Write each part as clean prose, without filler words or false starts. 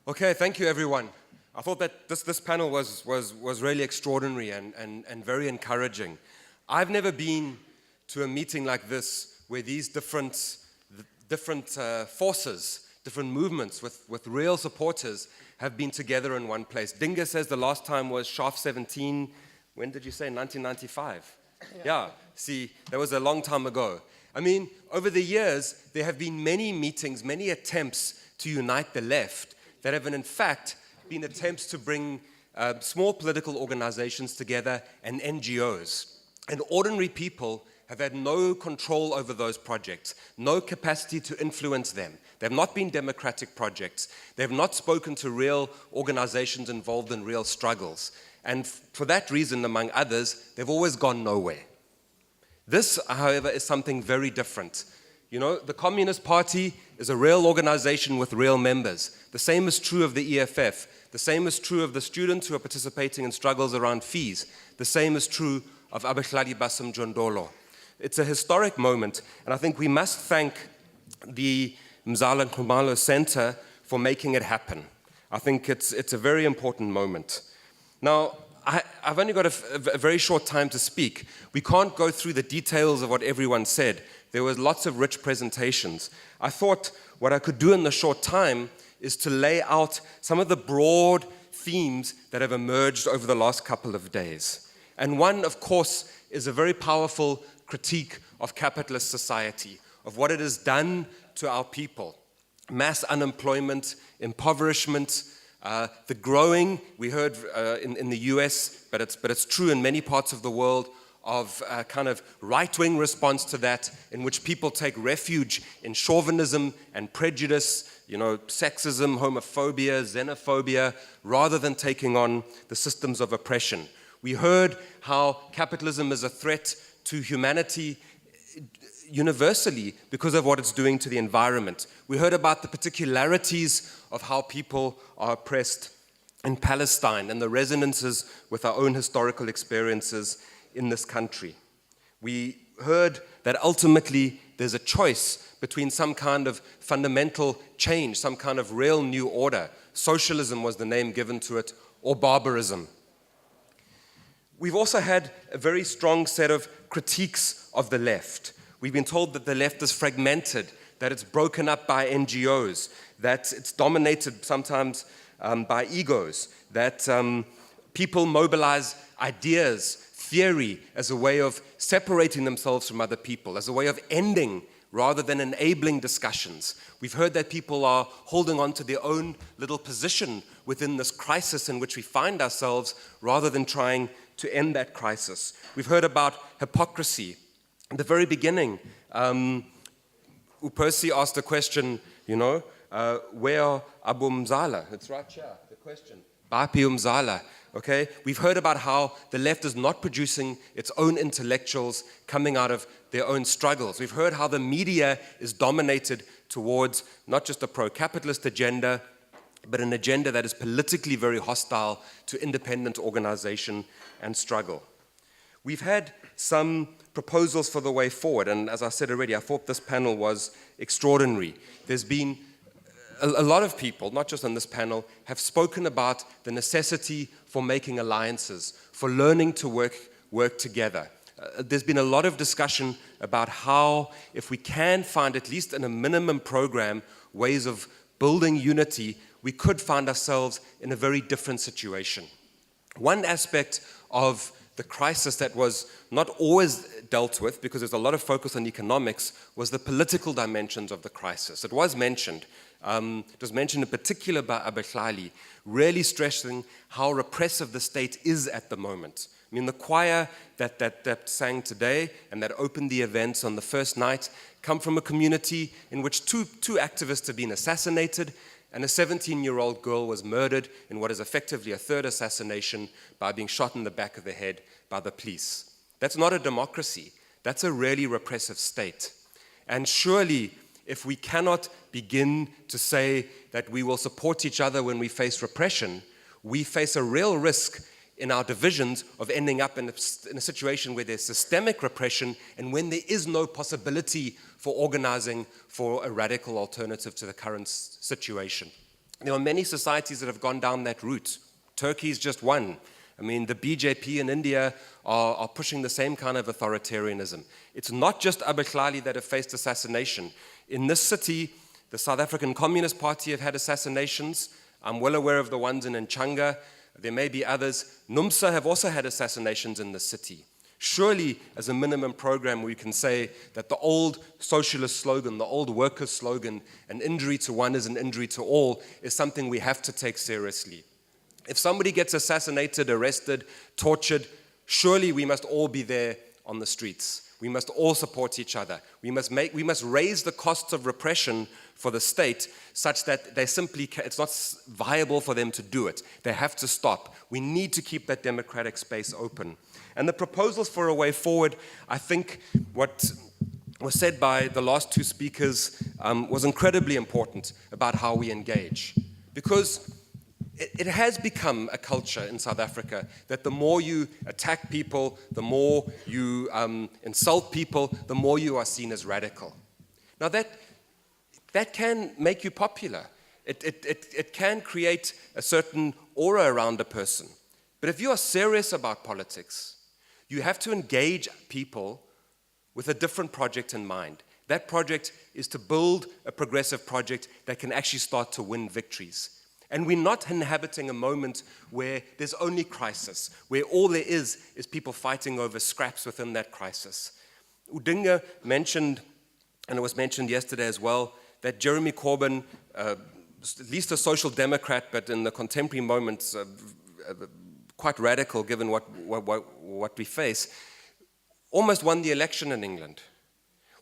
Okay, thank you everyone. I thought that this panel was really extraordinary and very encouraging. I've never been to a meeting like this where these different forces, different movements with real supporters have been together in one place. Dinga says the last time was Shaft 17, when did you say, 1995? Yeah, see, that was a long time ago. I mean, over the years, there have been many meetings, many attempts to unite the left that have in fact been attempts to bring small political organizations together and NGOs. And ordinary people have had no control over those projects, no capacity to influence them. They have not been democratic projects. They have not spoken to real organizations involved in real struggles. And for that reason, among others, they've always gone nowhere. This, however, is something very different. You know, the Communist Party is a real organization with real members. The same is true of the EFF. The same is true of the students who are participating in struggles around fees. The same is true of Abahlali Basimjondolo. It's a historic moment, and I think we must thank the Mzala Nxumalo Center for making it happen. I think it's a very important moment. Now, I've only got a very short time to speak. We can't go through the details of what everyone said. There was lots of rich presentations. I thought what I could do in the short time is to lay out some of the broad themes that have emerged over the last couple of days. And one, of course, is a very powerful critique of capitalist society, of what it has done to our people. Mass unemployment, impoverishment, the growing, we heard in the US, but it's true in many parts of the world, of a kind of right-wing response to that, in which people take refuge in chauvinism and prejudice, you know, sexism, homophobia, xenophobia, rather than taking on the systems of oppression. We heard how capitalism is a threat to humanity universally because of what it's doing to the environment. We heard about the particularities of how people are oppressed in Palestine and the resonances with our own historical experiences in this country. We heard that ultimately there's a choice between some kind of fundamental change, some kind of real new order. Socialism was the name given to it, or barbarism. We've also had a very strong set of critiques of the left. We've been told that the left is fragmented, that it's broken up by NGOs, that it's dominated sometimes by egos, that people mobilize ideas, theory, as a way of separating themselves from other people, as a way of ending rather than enabling discussions. We've heard that people are holding on to their own little position within this crisis in which we find ourselves rather than trying to end that crisis. We've heard about hypocrisy. At the very beginning, Upersi asked the question, you know, where are Abu Mzala? It's right here, the question. Bapi Mzala. Okay? We've heard about how the left is not producing its own intellectuals coming out of their own struggles. We've heard how the media is dominated towards not just a pro-capitalist agenda, but an agenda that is politically very hostile to independent organization and struggle. We've had some proposals for the way forward, and as I said already, I thought this panel was extraordinary. There's been a lot of people, not just on this panel, have spoken about the necessity for making alliances, for learning to work together. There's been a lot of discussion about how, if we can find, at least in a minimum program, ways of building unity, we could find ourselves in a very different situation. One aspect of the crisis that was not always dealt with, because there's a lot of focus on economics, was the political dimensions of the crisis. It was mentioned. It was mentioned in particular by Abahlali, really stressing how repressive the state is at the moment. I mean, the choir that sang today and that opened the events on the first night come from a community in which two activists have been assassinated, and a 17-year-old girl was murdered in what is effectively a third assassination by being shot in the back of the head by the police. That's not a democracy. That's a really repressive state. And surely, if we cannot begin to say that we will support each other when we face repression, we face a real risk in our divisions of ending up in a situation where there's systemic repression and when there is no possibility for organizing for a radical alternative to the current situation. There are many societies that have gone down that route. Turkey's just one. I mean, the BJP in India are pushing the same kind of authoritarianism. It's not just Abba Klali that have faced assassination. In this city, the South African Communist Party have had assassinations. I'm well aware of the ones in Nchanga. There may be others. NUMSA have also had assassinations in the city. Surely, as a minimum program, we can say that the old socialist slogan, the old workers' slogan, an injury to one is an injury to all, is something we have to take seriously. If somebody gets assassinated, arrested, tortured, surely we must all be there on the streets. We must all support each other. We must raise the costs of repression for the state such that they simply it's not viable for them to do it. They have to stop. We need to keep that democratic space open. And the proposals for a way forward, I think what was said by the last two speakers was incredibly important about how we engage. Because it has become a culture in South Africa that the more you attack people, the more you insult people, the more you are seen as radical. Now that can make you popular. It can create a certain aura around a person. But if you are serious about politics, you have to engage people with a different project in mind. That project is to build a progressive project that can actually start to win victories. And we're not inhabiting a moment where there's only crisis, where all there is people fighting over scraps within that crisis. Udinga mentioned, and it was mentioned yesterday as well, that Jeremy Corbyn, at least a social democrat, but in the contemporary moments, quite radical given what we face, almost won the election in England.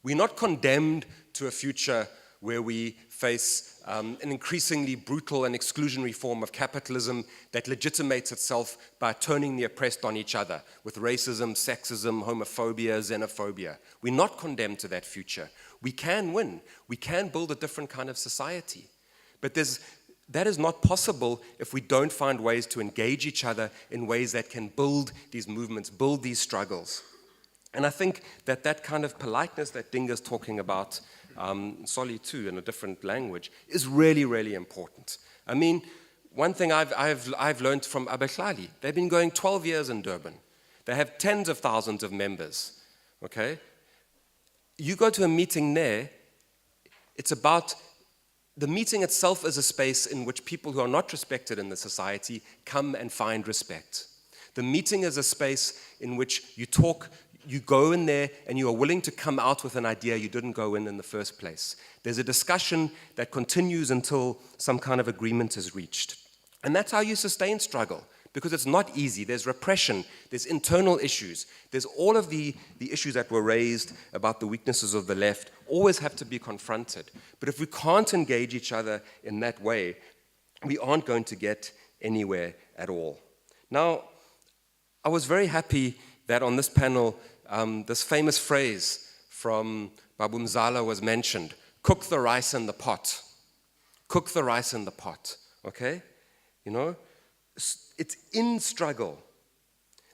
We're not condemned to a future where we face an increasingly brutal and exclusionary form of capitalism that legitimates itself by turning the oppressed on each other with racism, sexism, homophobia, xenophobia. We're not condemned to that future. We can win. We can build a different kind of society. But that is not possible if we don't find ways to engage each other in ways that can build these movements, build these struggles. And I think that kind of politeness that Dinga's talking about, Solly too, in a different language, is really, really important. I mean, one thing I've learned from Abba Klali, they've been going 12 years in Durban. They have tens of thousands of members, okay? You go to a meeting there, it's about, the meeting itself is a space in which people who are not respected in the society come and find respect. The meeting is a space in which you talk, you go in there and you are willing to come out with an idea you didn't go in the first place. There's a discussion that continues until some kind of agreement is reached. And that's how you sustain struggle, because it's not easy. There's repression, there's internal issues, there's all of the issues that were raised about the weaknesses of the left, always have to be confronted. But if we can't engage each other in that way, we aren't going to get anywhere at all. Now, I was very happy that on this panel, this famous phrase from Babu Mzala was mentioned: cook the rice in the pot. Cook the rice in the pot, okay? You know, it's in struggle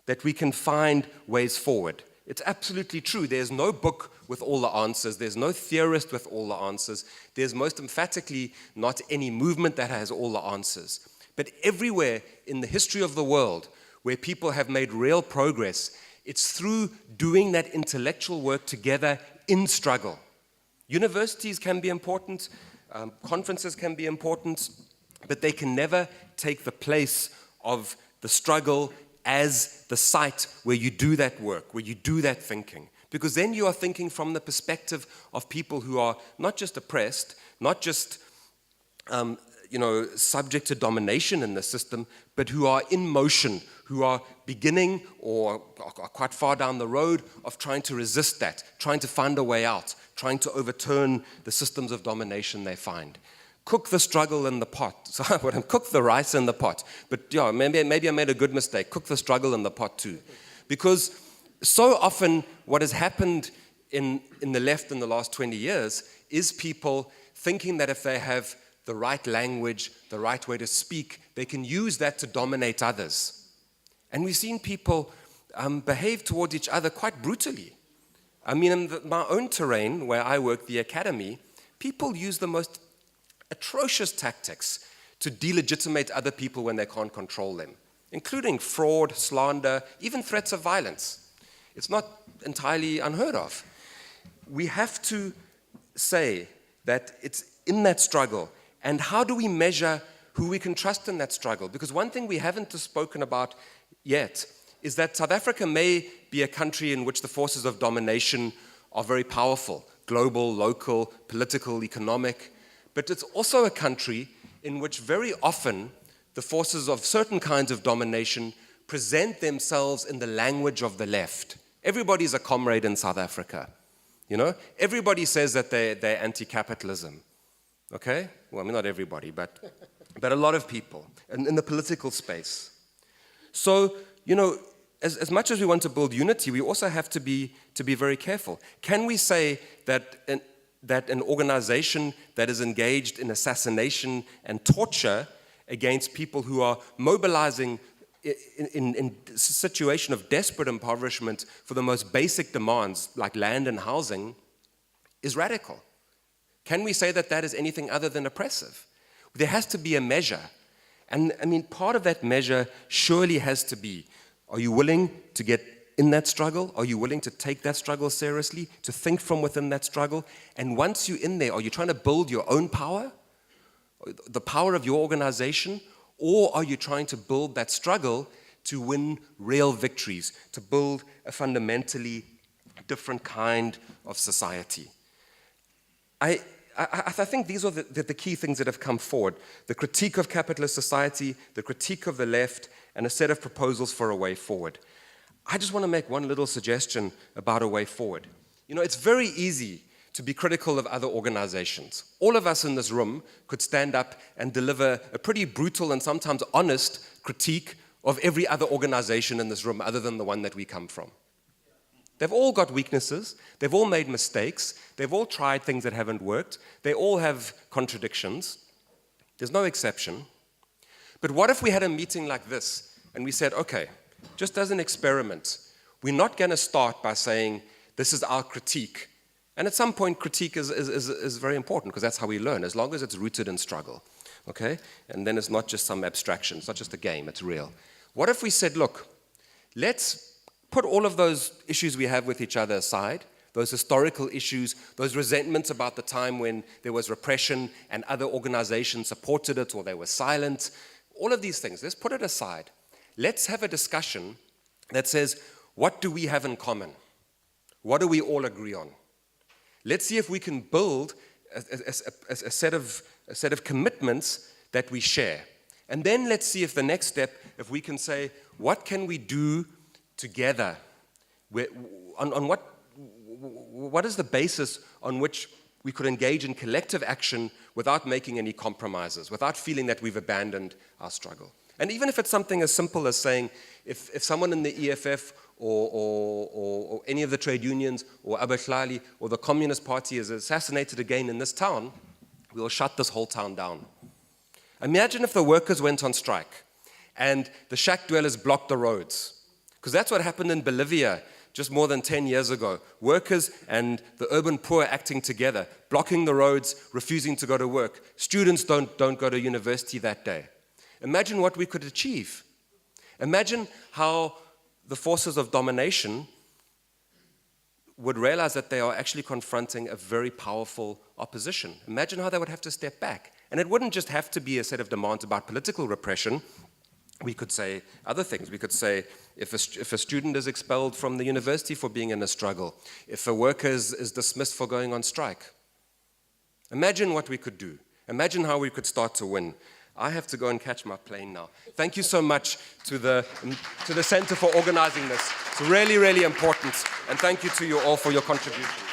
that we can find ways forward. It's absolutely true. There's no book with all the answers. There's no theorist with all the answers. There's most emphatically not any movement that has all the answers. But everywhere in the history of the world where people have made real progress, it's through doing that intellectual work together in struggle. Universities can be important, conferences can be important, but they can never take the place of the struggle as the site where you do that work, where you do that thinking. Because then you are thinking from the perspective of people who are not just oppressed, not just subject to domination in the system, but who are in motion, who are beginning or are quite far down the road of trying to resist that, trying to find a way out, trying to overturn the systems of domination they find. Cook the struggle in the pot. So I wouldn't cook the rice in the pot. But yeah, maybe I made a good mistake. Cook the struggle in the pot too. Because so often what has happened in the left in the last 20 years is people thinking that if they have the right language, the right way to speak, they can use that to dominate others. And we've seen people behave towards each other quite brutally. I mean, in my own terrain, where I work, the academy, people use the most atrocious tactics to delegitimate other people when they can't control them, including fraud, slander, even threats of violence. It's not entirely unheard of. We have to say that it's in that struggle, and how do we measure who we can trust in that struggle? Because one thing we haven't spoken about yet is that South Africa may be a country in which the forces of domination are very powerful, global, local, political, economic, but it's also a country in which very often the forces of certain kinds of domination present themselves in the language of the left. Everybody's a comrade in South Africa. You know, everybody says that they're anti-capitalism. Okay? Well, I mean, not everybody, but a lot of people in the political space. So, you know, as much as we want to build unity, we also have to be very careful. Can we say that an organization that is engaged in assassination and torture against people who are mobilizing in a situation of desperate impoverishment for the most basic demands like land and housing is radical? Can we say that that is anything other than oppressive? There has to be a measure. And I mean, part of that measure surely has to be, are you willing to get in that struggle? Are you willing to take that struggle seriously, to think from within that struggle? And once you're in there, are you trying to build your own power, the power of your organization? Or are you trying to build that struggle to win real victories, to build a fundamentally different kind of society? I think these are the key things that have come forward. The critique of capitalist society, the critique of the left, and a set of proposals for a way forward. I just want to make one little suggestion about a way forward. You know, it's very easy to be critical of other organizations. All of us in this room could stand up and deliver a pretty brutal and sometimes honest critique of every other organization in this room other than the one that we come from. They've all got weaknesses, they've all made mistakes, they've all tried things that haven't worked, they all have contradictions. There's no exception. But what if we had a meeting like this and we said, okay, just as an experiment, we're not going to start by saying, this is our critique. And at some point, critique is very important because that's how we learn, as long as it's rooted in struggle. Okay? And then it's not just some abstraction, it's not just a game, it's real. What if we said, look, let's put all of those issues we have with each other aside, those historical issues, those resentments about the time when there was repression and other organizations supported it or they were silent, all of these things, let's put it aside. Let's have a discussion that says, what do we have in common? What do we all agree on? Let's see if we can build a set of commitments that we share. And then let's see if the next step, if we can say, what can we do together? What is the basis on which we could engage in collective action without making any compromises, without feeling that we've abandoned our struggle? And even if it's something as simple as saying, if someone in the EFF or any of the trade unions or Abahlali or the Communist Party is assassinated again in this town, we'll shut this whole town down. Imagine if the workers went on strike and the shack dwellers blocked the roads. Because that's what happened in Bolivia just more than 10 years ago. Workers and the urban poor acting together, blocking the roads, refusing to go to work. Students don't go to university that day. Imagine what we could achieve. Imagine how the forces of domination would realize that they are actually confronting a very powerful opposition. Imagine how they would have to step back. And it wouldn't just have to be a set of demands about political repression. We could say other things. We could say if a student is expelled from the university for being in a struggle, if a worker is dismissed for going on strike. Imagine what we could do. Imagine how we could start to win. I have to go and catch my plane now. Thank you so much to the Center for organizing this. It's really, really important. And thank you to you all for your contribution.